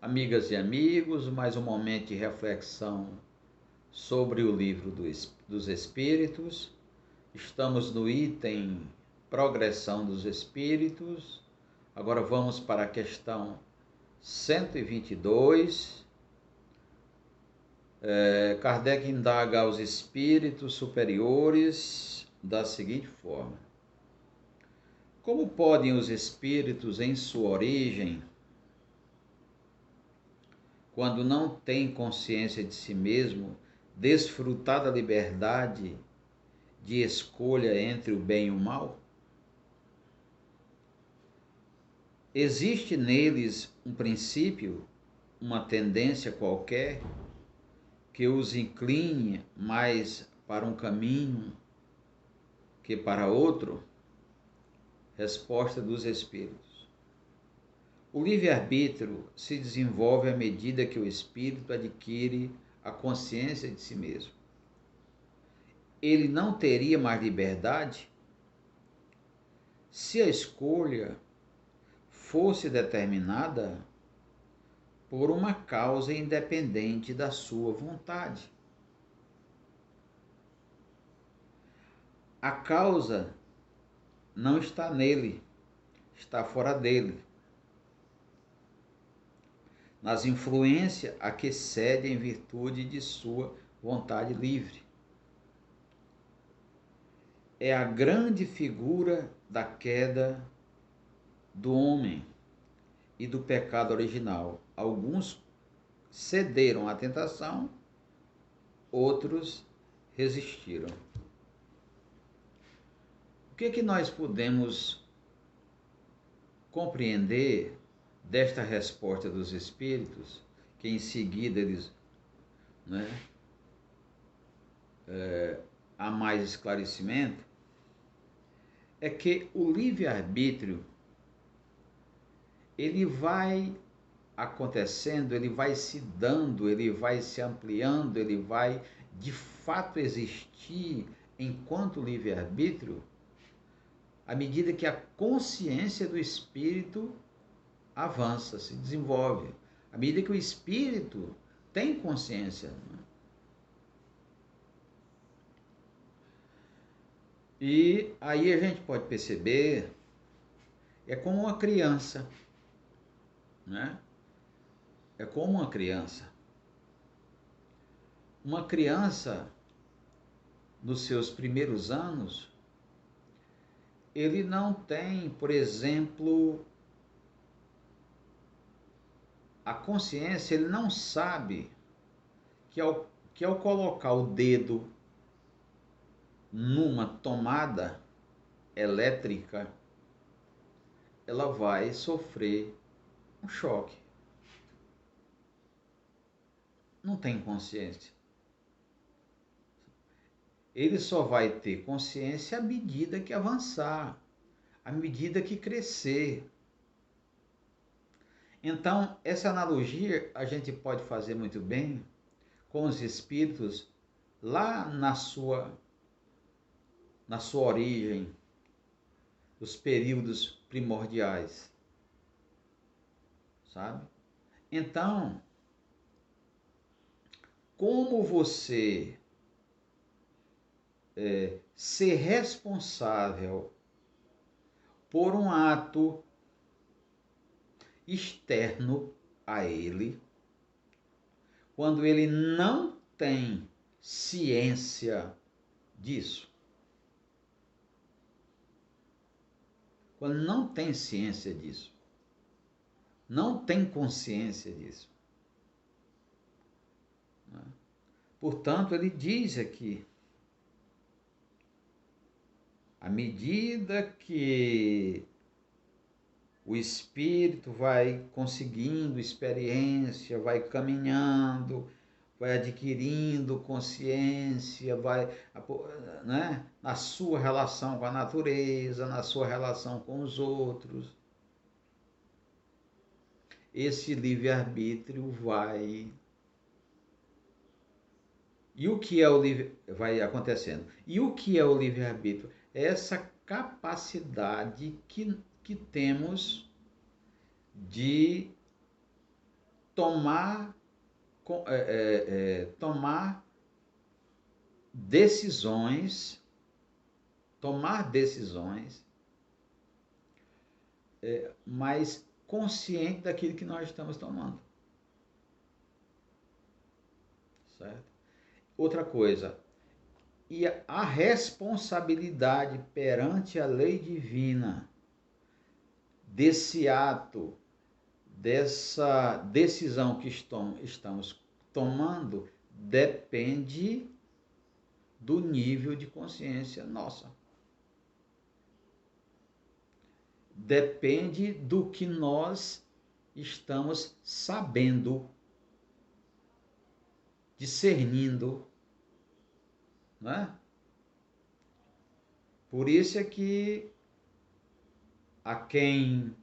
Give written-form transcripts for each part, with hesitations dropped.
Amigas e amigos, mais um momento de reflexão sobre o livro dos Espíritos. Estamos no item Progressão dos Espíritos. Agora vamos para a questão 122. Kardec indaga aos espíritos superiores da seguinte forma: como podem os espíritos, em sua origem, quando não têm consciência de si mesmo, desfrutar da liberdade de escolha entre o bem e o mal? Existe neles um princípio, uma tendência qualquer, que os incline mais para um caminho que para outro? Resposta dos Espíritos: o livre-arbítrio se desenvolve à medida que o espírito adquire a consciência de si mesmo. Ele não teria mais liberdade se a escolha fosse determinada por uma causa independente da sua vontade. A causa não está nele, está fora dele, nas influências a que cede em virtude de sua vontade livre. É a grande figura da queda do homem e do pecado original. Alguns cederam à tentação, outros resistiram. O que nós podemos compreender desta resposta dos Espíritos, que em seguida eles, há mais esclarecimento? É que o livre-arbítrio, ele vai acontecendo, ele vai se dando, ele vai se ampliando, ele vai de fato existir enquanto livre-arbítrio, à medida que a consciência do espírito avança, se desenvolve, à medida que o espírito tem consciência. E aí a gente pode perceber, é como uma criança, né? É como uma criança. Uma criança, nos seus primeiros anos, ele não tem, por exemplo, a consciência, ele não sabe que ao colocar o dedo numa tomada elétrica, ela vai sofrer um choque. Não tem consciência. Ele só vai ter consciência à medida que avançar, à medida que crescer. Então, essa analogia a gente pode fazer muito bem com os espíritos lá na sua origem, os períodos primordiais, sabe? Então, como você ser responsável por um ato externo a ele, quando ele não tem ciência disso? Quando não tem ciência disso, não tem consciência disso. Portanto, ele diz aqui, à medida que o espírito vai conseguindo experiência, vai caminhando, vai adquirindo consciência, vai, né, na sua relação com a natureza, na sua relação com os outros, esse livre-arbítrio vai... E o que é o livre... vai acontecendo. E o que é o livre-arbítrio? É essa capacidade que temos de tomar, tomar decisões, mas consciente daquilo que nós estamos tomando. Certo? Outra coisa, e a responsabilidade perante a lei divina desse ato, dessa decisão que estamos tomando, depende do nível de consciência nossa. Depende do que nós estamos sabendo, discernindo, né? Por isso é que a quem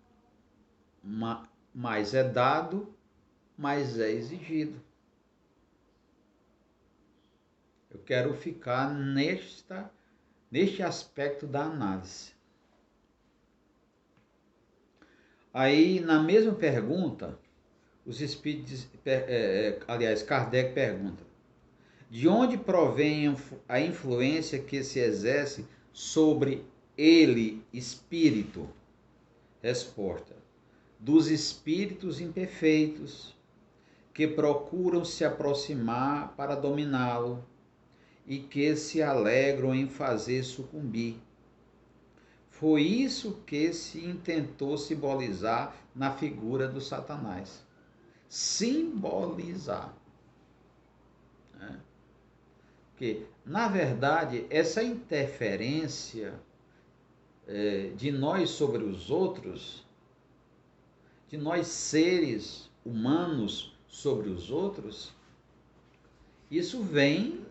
mais é dado, mais é exigido. Eu quero ficar neste aspecto da análise. Aí, na mesma pergunta, os espíritos, Kardec pergunta: de onde provém a influência que se exerce sobre ele, espírito? Resposta: dos espíritos imperfeitos, que procuram se aproximar para dominá-lo e que se alegram em fazer sucumbir. Foi isso que se intentou simbolizar na figura do Satanás. Simbolizar. Né? Porque, na verdade, essa interferência de nós sobre os outros, de nós seres humanos sobre os outros, isso vem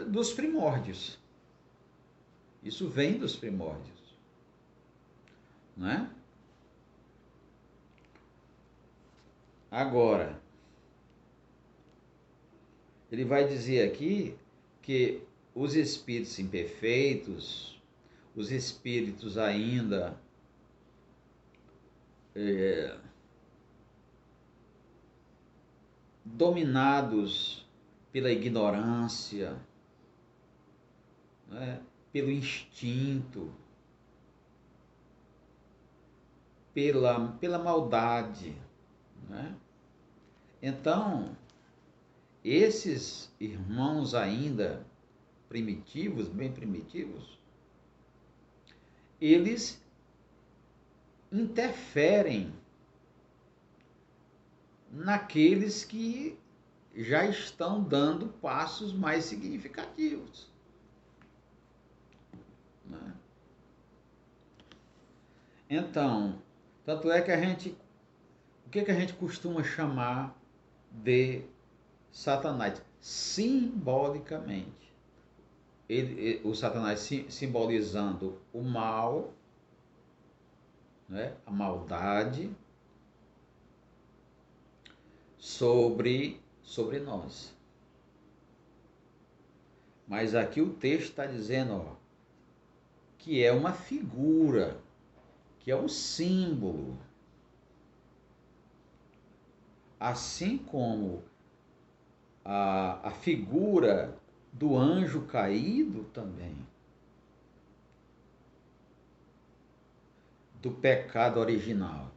dos primórdios. Isso vem dos primórdios. Né? Agora, ele vai dizer aqui que os espíritos imperfeitos, os espíritos ainda dominados pela ignorância, né? Pelo instinto, pela maldade, né? Então, esses irmãos ainda primitivos, bem primitivos, eles interferem naqueles que já estão dando passos mais significativos. Né? Então, tanto é que o que a gente costuma chamar de Satanás? Simbolicamente. O Satanás simbolizando o mal, né? A maldade sobre nós. Mas aqui o texto está dizendo que é uma figura, que é um símbolo. Assim como a figura do anjo caído também, do pecado original.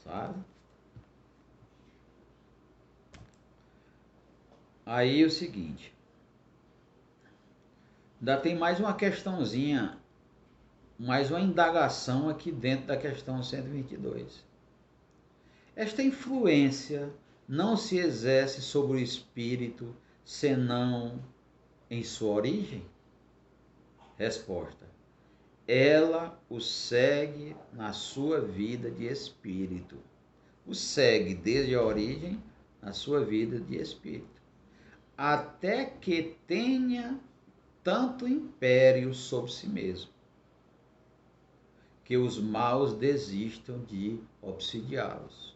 Sabe? Aí é o seguinte, ainda tem mais uma questãozinha, mais uma indagação aqui dentro da questão 122. Esta influência não se exerce sobre o espírito senão em sua origem? Resposta: ela o segue na sua vida de espírito. O segue desde a origem na sua vida de espírito, até que tenha tanto império sobre si mesmo, que os maus desistam de obsidiá-los.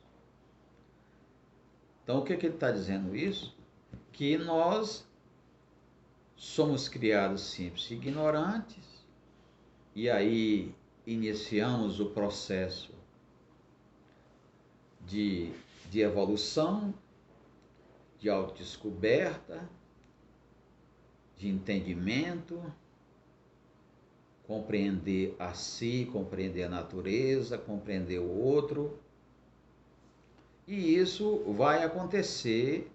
Então, o que ele está dizendo isso? Que nós somos criados simples e ignorantes, e aí iniciamos o processo de, de evolução, de autodescoberta, de entendimento, compreender a si, compreender a natureza, compreender o outro. E isso vai acontecer,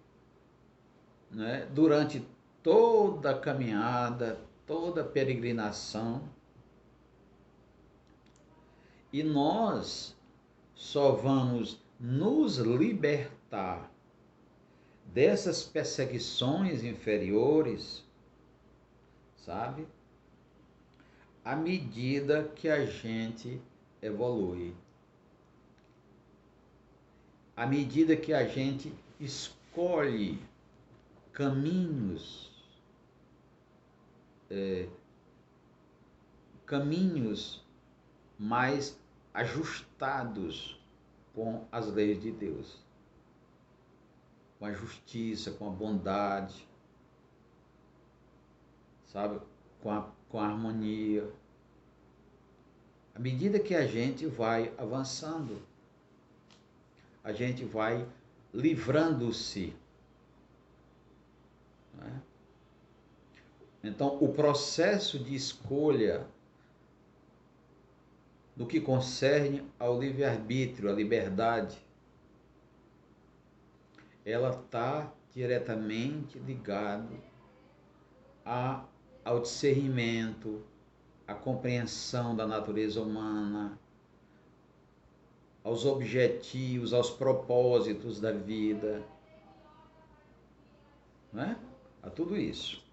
né, durante toda a caminhada, toda a peregrinação. E nós só vamos nos libertar dessas perseguições inferiores, sabe? À medida que a gente evolui. À medida que a gente escolhe caminhos, caminhos mais ajustados com as leis de Deus, com a justiça, com a bondade, sabe? Com a harmonia. À medida que a gente vai avançando, a gente vai livrando-se, né? Então, o processo de escolha no que concerne ao livre-arbítrio, à liberdade, ela está diretamente ligada ao discernimento, à compreensão da natureza humana, aos objetivos, aos propósitos da vida, né? A tudo isso.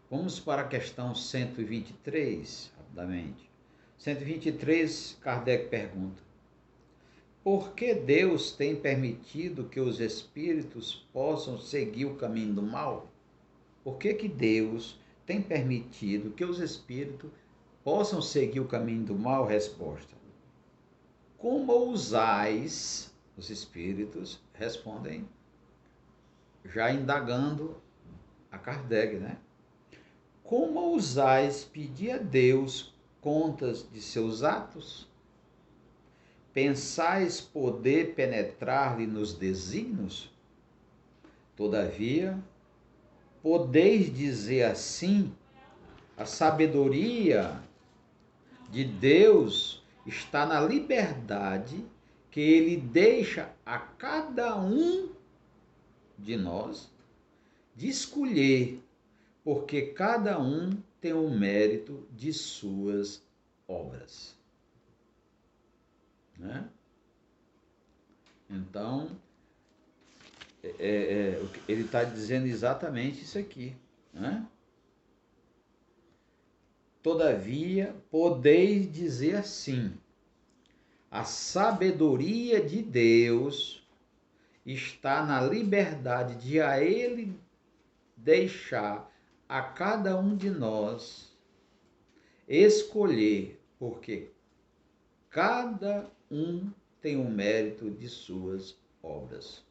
Vamos para a questão 123, rapidamente. 123, Kardec pergunta: por que Deus tem permitido que os espíritos possam seguir o caminho do mal? Por que Deus tem permitido que os espíritos possam seguir o caminho do mal? Resposta: como ousais, os espíritos respondem, já indagando a Kardec, né? Como ousais pedir a Deus contas de seus atos? Pensais poder penetrar-lhe nos desígnios? Todavia, podeis dizer assim: a sabedoria de Deus está na liberdade que Ele deixa a cada um de nós de escolher, porque cada um tem o mérito de suas obras, né? Então, ele está dizendo exatamente isso aqui, né? Todavia, podeis dizer assim: a sabedoria de Deus está na liberdade de a Ele deixar a cada um de nós escolher, porque cada um tem o mérito de suas obras.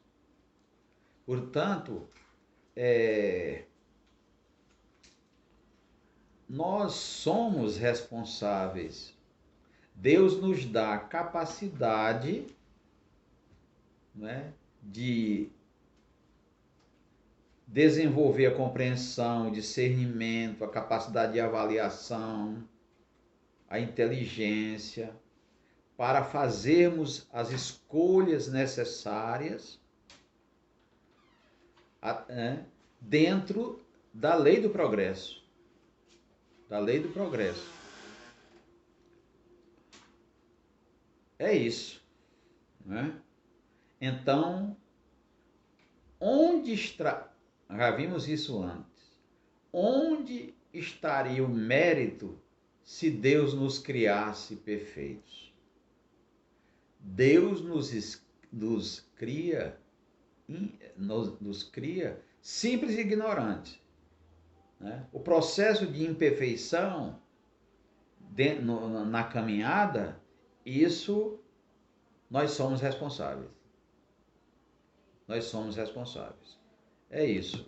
Portanto, nós somos responsáveis. Deus nos dá a capacidade, né, de desenvolver a compreensão, o discernimento, a capacidade de avaliação, a inteligência, para fazermos as escolhas necessárias dentro da lei do progresso. Da lei do progresso. É isso, né? Então, já vimos isso antes, onde estaria o mérito se Deus nos criasse perfeitos? Deus nos cria simples e ignorantes, né? O processo de imperfeição na caminhada, isso nós somos responsáveis. Nós somos responsáveis. É isso.